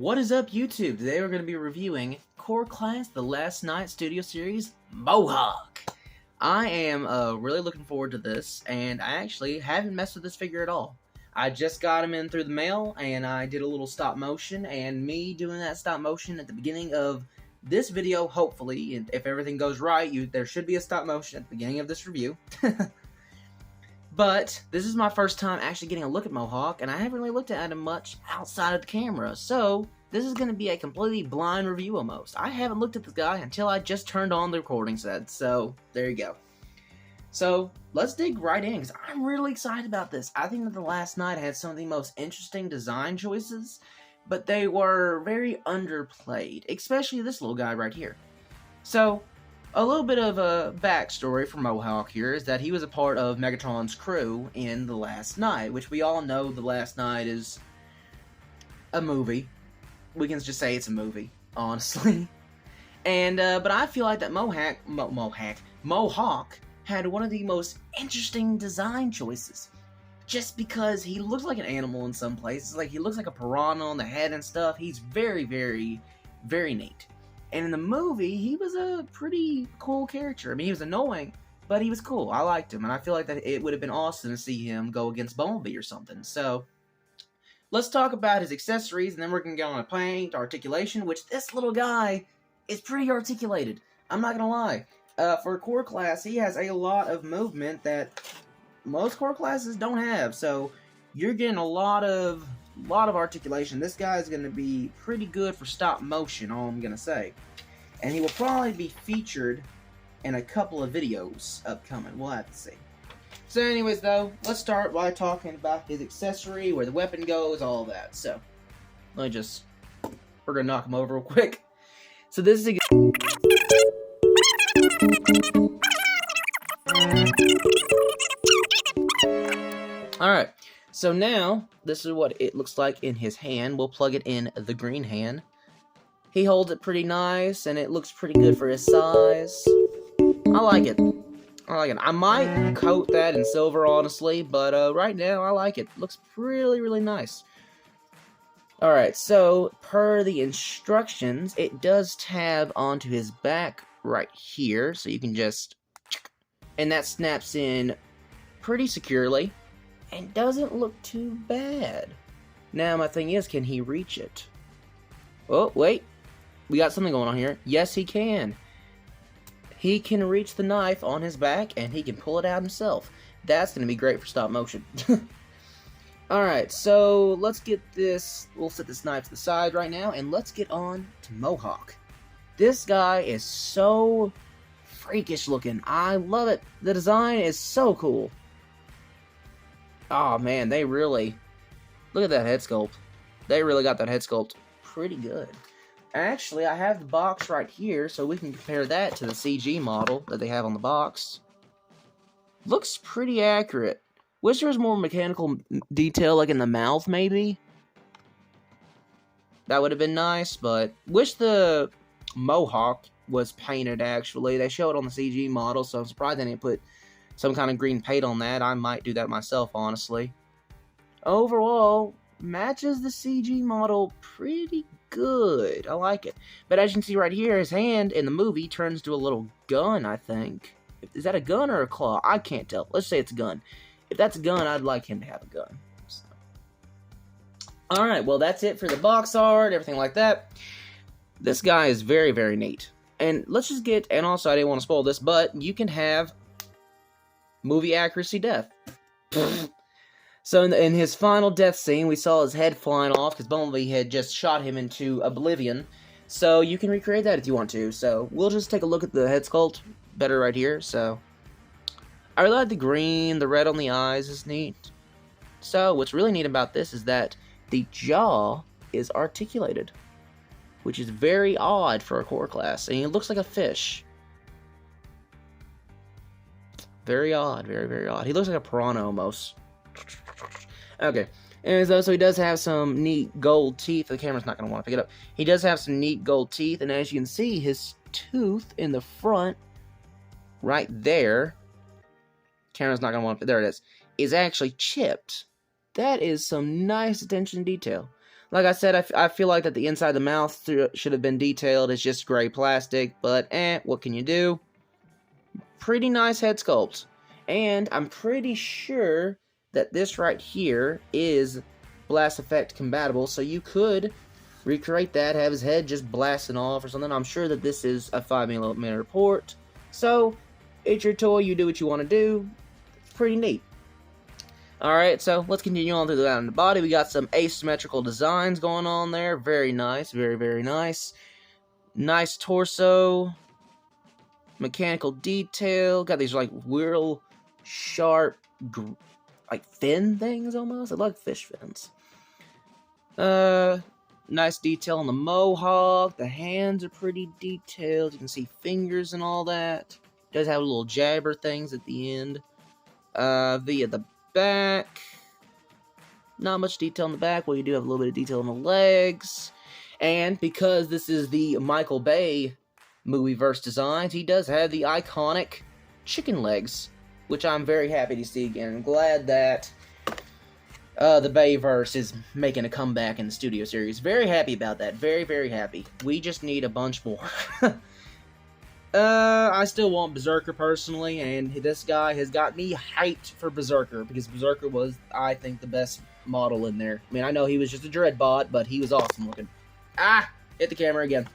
What is up, YouTube? Today we're going to be reviewing Core Class The Last Night Studio Series Mohawk. I am really looking forward to this, and I actually haven't messed with this figure at all. I just got him in through the mail, and I did a little stop motion, and me doing that stop motion at the beginning of this video, hopefully, and if everything goes right, there should be a stop motion at the beginning of this review. But this is my first time actually getting a look at Mohawk, and I haven't really looked at him much outside of the camera, so this is going to be a completely blind review almost. I haven't looked at this guy until I just turned on the recording set, so there you go. So let's dig right in, because I'm really excited about this. I think that The Last Night had some of the most interesting design choices, but they were very underplayed, especially this little guy right here. So a little bit of a backstory for Mohawk here is that he was a part of Megatron's crew in The Last Night, which we all know The Last Night is a movie. We can just say it's a movie, honestly. And but I feel like that Mohawk had one of the most interesting design choices, just because he looks like an animal in some places. Like, he looks like a piranha on the head and stuff. He's very, very, very neat. And in the movie, he was a pretty cool character. I mean, he was annoying, but he was cool. I liked him, and I feel like that it would have been awesome to see him go against Bumblebee or something. So let's talk about his accessories, and then we're going to get on a paint, articulation, which this little guy is pretty articulated. I'm not going to lie. For a core class, he has a lot of movement that most core classes don't have. So you're getting a lot of articulation. This guy's going to be pretty good for stop motion, all I'm going to say. And he will probably be featured in a couple of videos upcoming. We'll have to see. So anyways, though, let's start by talking about his accessory, where the weapon goes, all of that. So, we're going to knock him over real quick. So this is a... Alright, so now, this is what it looks like in his hand. We'll plug it in the green hand. He holds it pretty nice, and it looks pretty good for his size. I like it. I might coat that in silver, honestly, but right now, I like it. Looks really, really nice. Alright, so, per the instructions, it does tab onto his back right here, so you can just... And that snaps in pretty securely, and doesn't look too bad. Now, my thing is, can he reach it? Oh, wait. We got something going on here. Yes, he can. He can reach the knife on his back, and he can pull it out himself. That's going to be great for stop motion. Alright, so let's get this... We'll set this knife to the side right now, and let's get on to Mohawk. This guy is so freakish looking. I love it. The design is so cool. Oh man, they really... Look at that head sculpt. They really got that head sculpt pretty good. Actually, I have the box right here, so we can compare that to the CG model that they have on the box. Looks pretty accurate. Wish there was more mechanical detail, like in the mouth, maybe? That would have been nice, but... Wish the Mohawk was painted, actually. They show it on the CG model, so I'm surprised they didn't put some kind of green paint on that. I might do that myself, honestly. Overall, matches the CG model pretty good. I like it. But as you can see right here, his hand in the movie turns to a little gun, I think. Is that a gun or a claw? I can't tell. Let's say it's a gun. If that's a gun, I'd like him to have a gun. So. Alright, well that's it for the box art, everything like that. This guy is very, very neat. And let's just get, and also I didn't want to spoil this, but you can have movie accuracy death. So in his final death scene, we saw his head flying off because Bumblebee had just shot him into oblivion. So you can recreate that if you want to. So we'll just take a look at the head sculpt better right here. So I really like the green, the red on the eyes is neat. So what's really neat about this is that the jaw is articulated, which is very odd for a core class, and he looks like a fish. Very odd, very, very odd. He looks like a piranha almost. Okay, anyways, so he does have some neat gold teeth. The camera's not going to want to pick it up. He does have some neat gold teeth, and as you can see, his tooth in the front, right there, camera's not going to want to, there it is actually chipped. That is some nice attention to detail. Like I said, I feel like that the inside of the mouth should have been detailed. It's just gray plastic, but what can you do? Pretty nice head sculpt. And I'm pretty sure that this right here is blast effect compatible, so you could recreate that, have his head just blasting off or something. I'm sure that this is a 5mm port, so it's your toy, you do what you want to do. It's pretty neat. Alright, so let's continue on through the body. We got some asymmetrical designs going on there. Very nice, very nice. Nice torso. Mechanical detail. Got these like real sharp, like fin things almost. I like fish fins. Nice detail on the Mohawk. The hands are pretty detailed. You can see fingers and all that. Does have little jabber things at the end. Via the back. Not much detail on the back. Well, you do have a little bit of detail on the legs. And because this is the Michael Bay movie-verse designs, he does have the iconic chicken legs, which I'm very happy to see again. I'm glad that the Bayverse is making a comeback in the studio series. Very happy about that. Very happy. We just need a bunch more. I still want Berserker personally, and this guy has got me hyped for Berserker, because Berserker was, I think, the best model in there. I mean, I know he was just a Dreadbot, but he was awesome looking. Ah! Hit the camera again.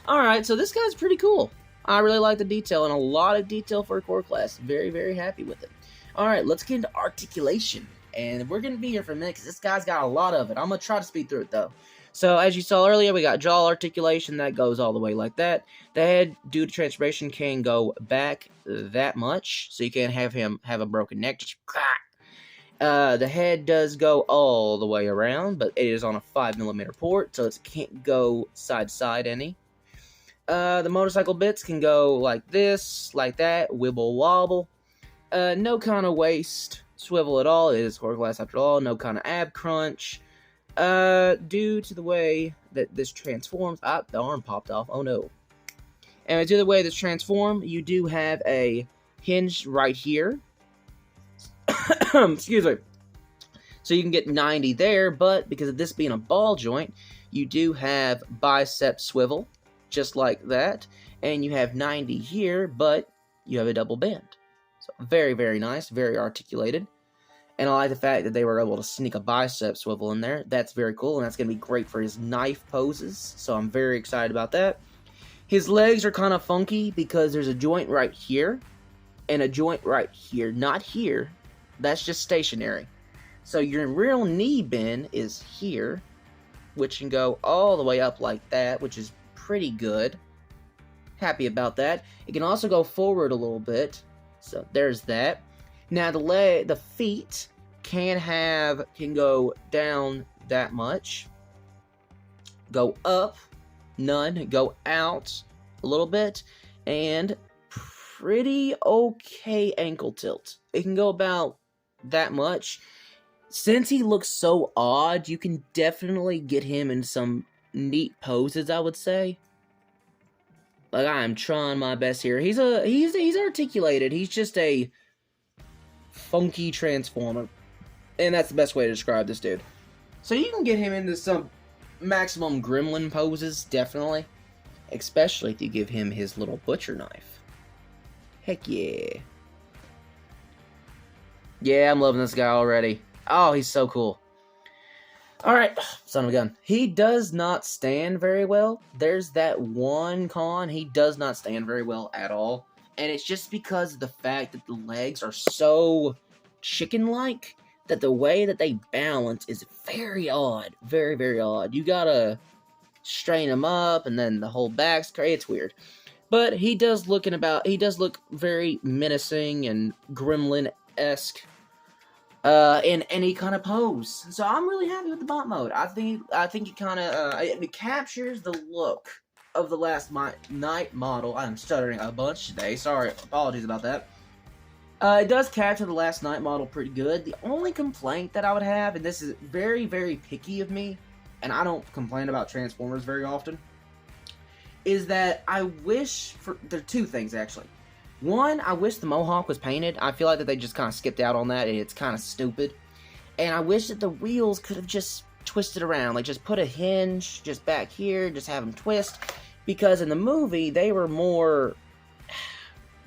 Alright, so this guy's pretty cool. I really like the detail, and a lot of detail for a core class. Very happy with it. Alright, let's get into articulation. And we're going to be here for a minute, because this guy's got a lot of it. I'm going to try to speed through it, though. So, as you saw earlier, we got jaw articulation. That goes all the way like that. The head, due to transformation, can go back that much. So you can't have him have a broken neck. Just the head does go all the way around, but it is on a 5mm port, so it can't go side to side any. The motorcycle bits can go like this, like that, wibble wobble. No kind of waist swivel at all. It is core glass after all. No kind of ab crunch. Due to the way that this transforms, the arm popped off. Oh no. And due to the way this transforms, you do have a hinge right here. Excuse me. So you can get 90 there, but because of this being a ball joint, you do have bicep swivel, just like that. And you have 90 here, but you have a double bend. So very nice, very articulated. And I like the fact that they were able to sneak a bicep swivel in there. That's very cool, and that's going to be great for his knife poses. So I'm very excited about that. His legs are kind of funky because there's a joint right here and a joint right here. Not here. That's just stationary. So your real knee bend is here, which can go all the way up like that, which is pretty good. Happy about that. It can also go forward a little bit. So there's that. Now the feet can go down that much, go up, none, go out a little bit, and pretty okay ankle tilt. It can go about that much. Since he looks so odd, you can definitely get him in some neat poses, I would say. Like, I'm trying my best here. He's articulated. He's just a funky transformer, and that's the best way to describe this dude. So you can get him into some maximum gremlin poses, definitely, especially if you give him his little butcher knife. Heck yeah. Yeah, I'm loving this guy already. Oh, he's so cool. Alright, son of a gun. He does not stand very well. There's that one con. He does not stand very well at all. And it's just because of the fact that the legs are so chicken-like that the way that they balance is very odd. Very odd. You gotta strain him up, and then the whole back's crazy. It's weird. But he does look very menacing and gremlin-esque in any kind of pose. So I'm really happy with the bot mode. I think it kind of it captures the look of the last night model. I'm stuttering a bunch today. Sorry, apologies about that. It does capture the last night model pretty good. The only complaint that I would have, and this is very picky of me, and I don't complain about Transformers very often, is that I wish there are two things actually. One, I wish the Mohawk was painted. I feel like that they just kind of skipped out on that, and it's kind of stupid. And I wish that the wheels could have just twist it around. Like, just put a hinge just back here, just have them twist. Because in the movie, they were more...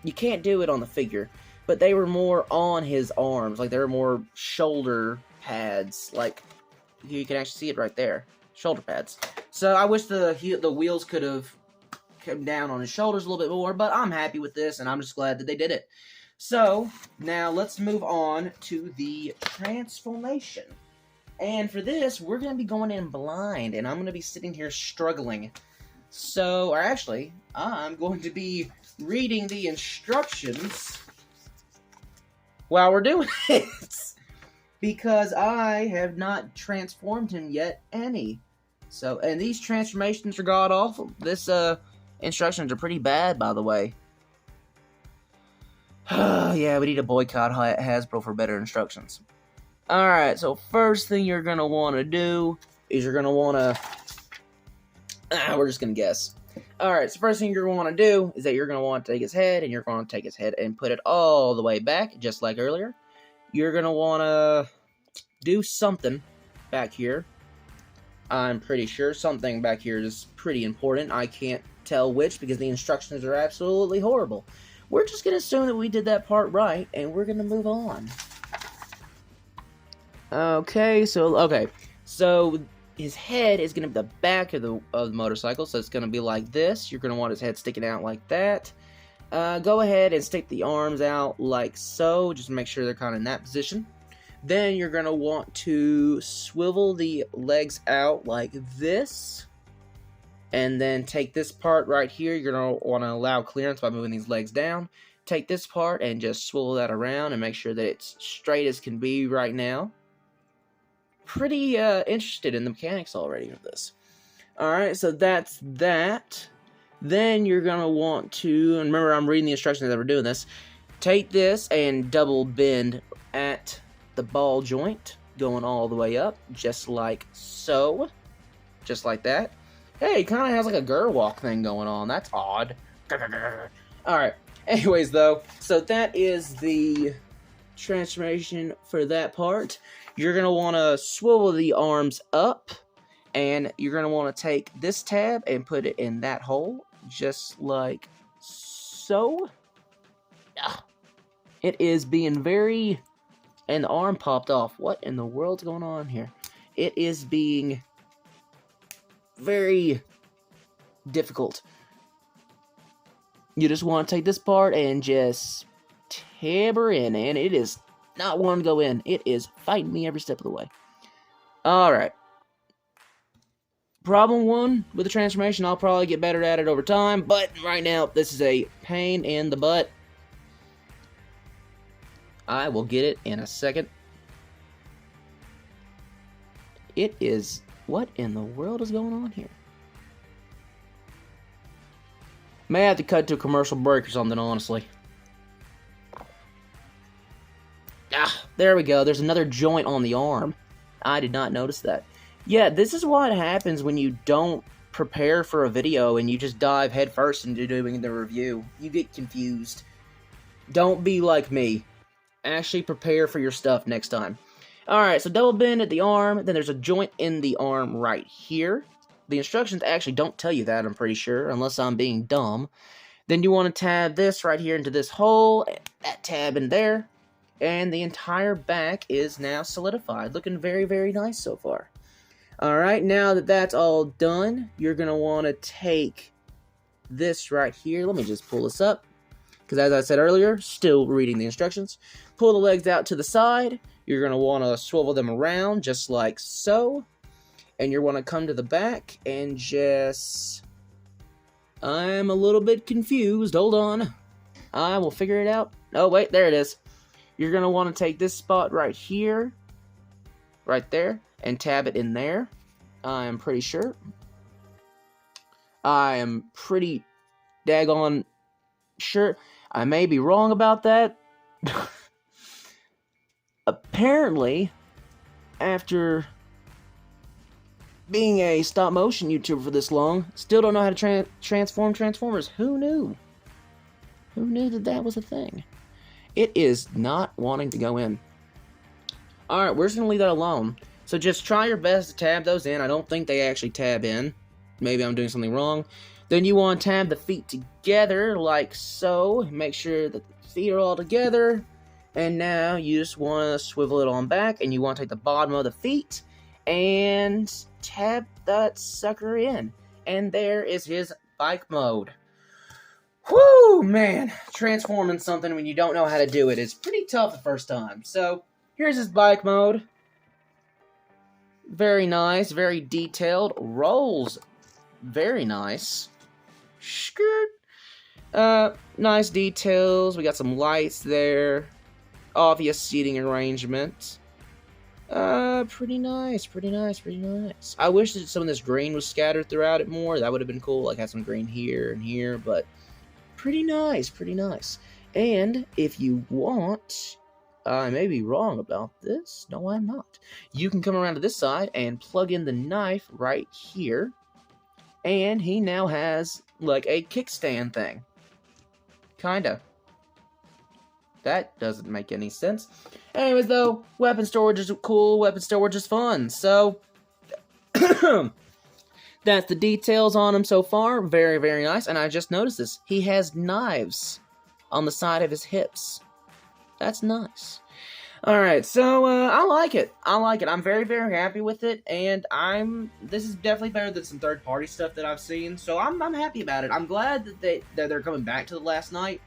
You can't do it on the figure, but they were more on his arms. Like, they were more shoulder pads. Like, you can actually see it right there. Shoulder pads. So, I wish the wheels could have come down on his shoulders a little bit more, but I'm happy with this, and I'm just glad that they did it. So, now let's move on to the transformation. And for this, we're going to be going in blind, and I'm going to be sitting here struggling. So, or actually, I'm going to be reading the instructions while we're doing it. Because I have not transformed him yet any. So, and these transformations are god-awful. This, instructions are pretty bad, by the way. Yeah, we need to boycott Hasbro for better instructions. Alright, so first thing you're going to want to do is you're going to want to... we're just going to guess. Alright, so first thing you're going to want to do is that you're going to want to take his head, and you're going to take his head and put it all the way back, just like earlier. You're going to want to do something back here. I'm pretty sure something back here is pretty important. I can't tell which because the instructions are absolutely horrible. We're just going to assume that we did that part right, and we're going to move on. Okay, so his head is going to be the back of the motorcycle, so it's going to be like this. You're going to want his head sticking out like that. Go ahead and stick the arms out like so, just make sure they're kind of in that position. Then you're going to want to swivel the legs out like this. And then take this part right here. You're going to want to allow clearance by moving these legs down. Take this part and just swivel that around and make sure that it's straight as can be right now. Pretty interested in the mechanics already of this. Alright, so that's that. Then you're going to want to, and remember I'm reading the instructions as we're doing this, take this and double bend at the ball joint, going all the way up, just like so. Just like that. Hey, it kind of has like a Gerwalk thing going on. That's odd. Alright. Anyways, though, so that is the transformation for that part. You're going to want to swivel the arms up. And you're going to want to take this tab and put it in that hole. Just like so. It is being very... And the arm popped off. What in the world's going on here? It is being... very difficult. You just want to take this part and just tab her in, and it is not wanting to go in. It is fighting me every step of the way. Alright. Problem one with the transformation, I'll probably get better at it over time, but right now, this is a pain in the butt. I will get it in a second. It is... What in the world is going on here? May have to cut to a commercial break or something, honestly. There we go. There's another joint on the arm. I did not notice that. Yeah, this is what happens when you don't prepare for a video and you just dive headfirst into doing the review. You get confused. Don't be like me. Actually prepare for your stuff next time. Alright, so double bend at the arm, then there's a joint in the arm right here. The instructions actually don't tell you that, I'm pretty sure, unless I'm being dumb. Then you want to tab this right here into this hole, that tab in there, and the entire back is now solidified. Looking very, very nice so far. Alright, now that that's all done, you're going to want to take this right here. Let me just pull this up, because as I said earlier, still reading the instructions. Pull the legs out to the side. You're going to want to swivel them around just like so. And you're going to come to the back and just... I'm a little bit confused. Hold on. I will figure it out. Oh, wait. There it is. You're going to want to take this spot right here. Right there. And tab it in there. I'm pretty sure. I am pretty daggone sure. I may be wrong about that. Apparently, after being a stop-motion YouTuber for this long, still don't know how to transform Transformers. Who knew? Who knew that that was a thing? It is not wanting to go in. Alright, we're just going to leave that alone. So just try your best to tab those in. I don't think they actually tab in. Maybe I'm doing something wrong. Then you want to tab the feet together like so. Make sure that the feet are all together. And now you just want to swivel it on back, and you want to take the bottom of the feet and tab that sucker in. And there is his bike mode. Whoo, man. Transforming something when you don't know how to do it is pretty tough the first time. So here's his bike mode. Very nice, very detailed. Rolls, very nice. Skirt. Nice details. We got some lights there. Obvious seating arrangement. Pretty nice, pretty nice, pretty nice. I wish that some of this green was scattered throughout it more. That would have been cool. Like, have some green here and here, but pretty nice, pretty nice. And if you want, I may be wrong about this. No, I'm not. You can come around to this side and plug in the knife right here. And he now has, like, a kickstand thing. Kinda. That doesn't make any sense. Anyways, though, weapon storage is cool. Weapon storage is fun. So, that's the details on him so far. Very, very nice. And I just noticed this. He has knives on the side of his hips. That's nice. Alright, so, I like it. I like it. I'm very, very happy with it, and this is definitely better than some third-party stuff that I've seen, so I'm happy about it. I'm glad that they're coming back to The Last Night,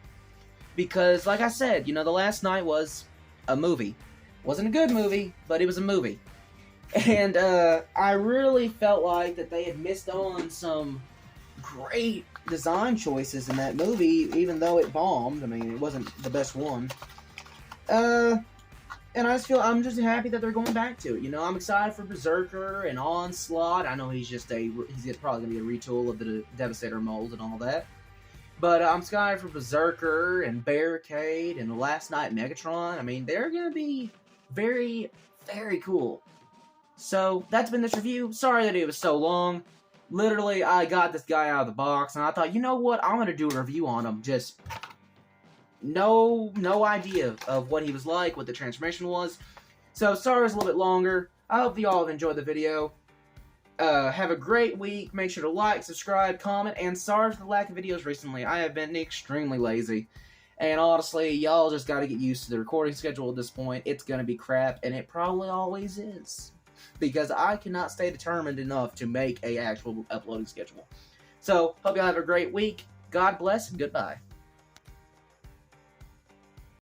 because, like I said, you know, The Last Night was a movie. Wasn't a good movie, but it was a movie. And, I really felt like that they had missed on some great design choices in that movie, even though it bombed. I mean, it wasn't the best one. And I just feel, I'm just happy that they're going back to it. You know, I'm excited for Berserker and Onslaught. I know he's probably going to be a retool of the Devastator mold and all that. But I'm excited for Berserker and Barricade and the Last Night Megatron. I mean, they're going to be very, very cool. So, that's been this review. Sorry that it was so long. Literally, I got this guy out of the box, and I thought, you know what? I'm going to do a review on him. Just no idea of what he was like, what the transformation was. So, sorry it was a little bit longer. I hope you all have enjoyed the video. Have a great week. Make sure to like, subscribe, comment, and sorry for the lack of videos recently. I have been extremely lazy. And honestly, y'all just gotta get used to the recording schedule at this point. It's gonna be crap, and it probably always is. Because I cannot stay determined enough to make an actual uploading schedule. So, hope y'all have a great week. God bless, and goodbye.